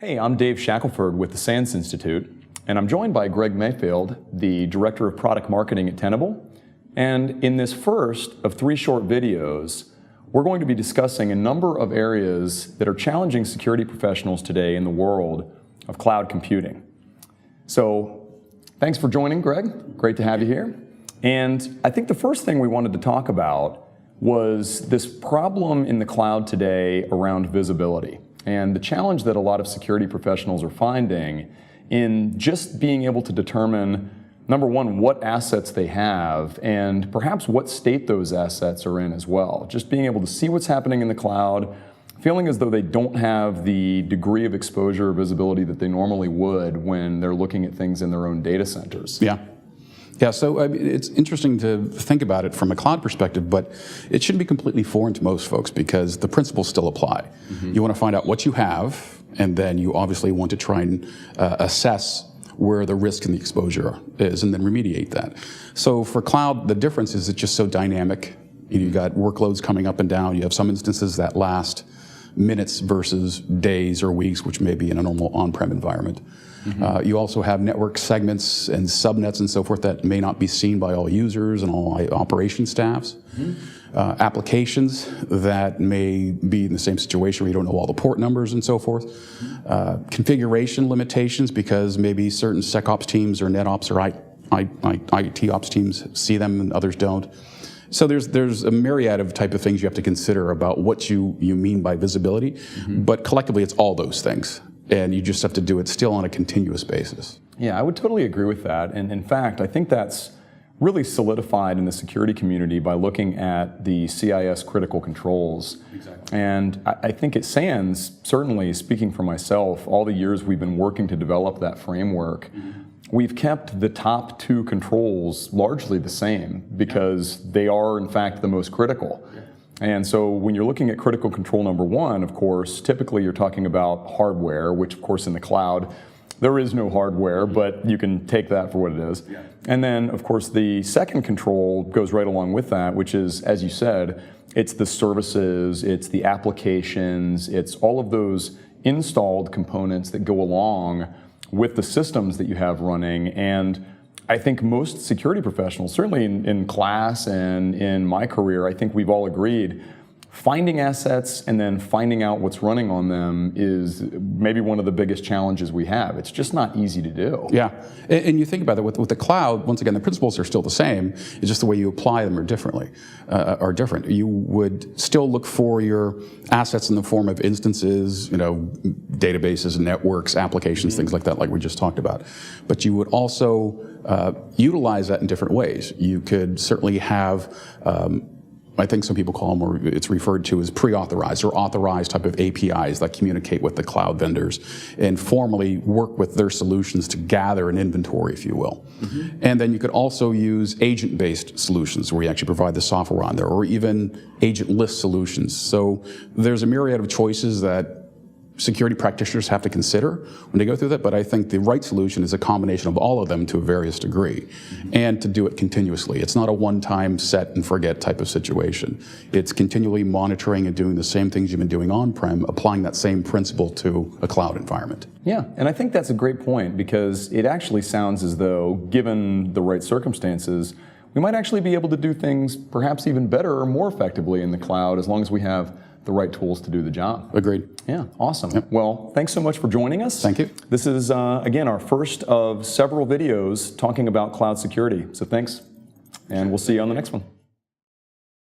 Hey, I'm Dave Shackleford with the SANS Institute, and I'm joined by Greg Mayfield, the Director of Product Marketing at Tenable. And in this first of 3 short videos, we're going to be discussing a number of areas that are challenging security professionals today in the world of cloud computing. So, thanks for joining, Greg. Great to have you here. And I think the first thing we wanted to talk about was this problem in the cloud today around visibility, and the challenge that a lot of security professionals are finding in just being able to determine, number one, what assets they have and perhaps what state those assets are in as well. Just being able to see what's happening in the cloud, feeling as though they don't have the degree of exposure or visibility that they normally would when they're looking at things in their own data centers. Yeah, so it's interesting to think about it from a cloud perspective, but it shouldn't be completely foreign to most folks because the principles still apply. You want to find out what you have, and then you obviously want to try and assess where the risk and the exposure is, and then remediate that. So for cloud, the difference is it's just so dynamic. You've got workloads coming up and down. You have some instances that last minutes versus days or weeks, which may be in a normal on-prem environment. You also have network segments and subnets and so forth that may not be seen by all users and all operation staffs. Applications that may be in the same situation where you don't know all the port numbers and so forth. Configuration limitations because maybe certain SecOps teams or NetOps or IT ops teams see them and others don't. So there's a myriad of type of things you have to consider about what you mean by visibility, but collectively it's all those things. And you just have to do it still on a continuous basis. Yeah, I would totally agree with that. And in fact, I think that's really solidified in the security community by looking at the CIS critical controls. Exactly. And I think at SANS, certainly speaking for myself, all the years we've been working to develop that framework, we've kept the top 2 controls largely the same because they are in fact the most critical. And so when you're looking at critical control number 1, of course, typically you're talking about hardware, which of course in the cloud, there is no hardware, but you can take that for what it is. And then, of course, the second control goes right along with that, which is, as you said, it's the services, it's the applications, it's all of those installed components that go along with the systems that you have running. And I think most security professionals, certainly in class and in my career, I think we've all agreed, finding assets and then finding out what's running on them is maybe one of the biggest challenges we have. It's just not easy to do. Yeah, and you think about it, with the cloud, once again, the principles are still the same, it's just the way you apply them are different. You would still look for your assets in the form of instances, databases, networks, applications, things like that, like we just talked about. But you would also utilize that in different ways. You could certainly have I think some people call them, or it's referred to as pre-authorized or authorized type of APIs that communicate with the cloud vendors and formally work with their solutions to gather an inventory, if you will. And then you could also use agent-based solutions where you actually provide the software on there, or even agent-less solutions. So there's a myriad of choices that security practitioners have to consider when they go through that, but I think the right solution is a combination of all of them to a various degree, and to do it continuously. It's not a one-time set and forget type of situation. It's continually monitoring and doing the same things you've been doing on-prem, applying that same principle to a cloud environment. Yeah, and I think that's a great point because it actually sounds as though, given the right circumstances, we might actually be able to do things perhaps even better or more effectively in the cloud as long as we have the right tools to do the job. Agreed. Yeah, awesome. Yep. Well, thanks so much for joining us. Thank you. This is, again, our first of several videos talking about cloud security. So thanks, and we'll see you on the next one.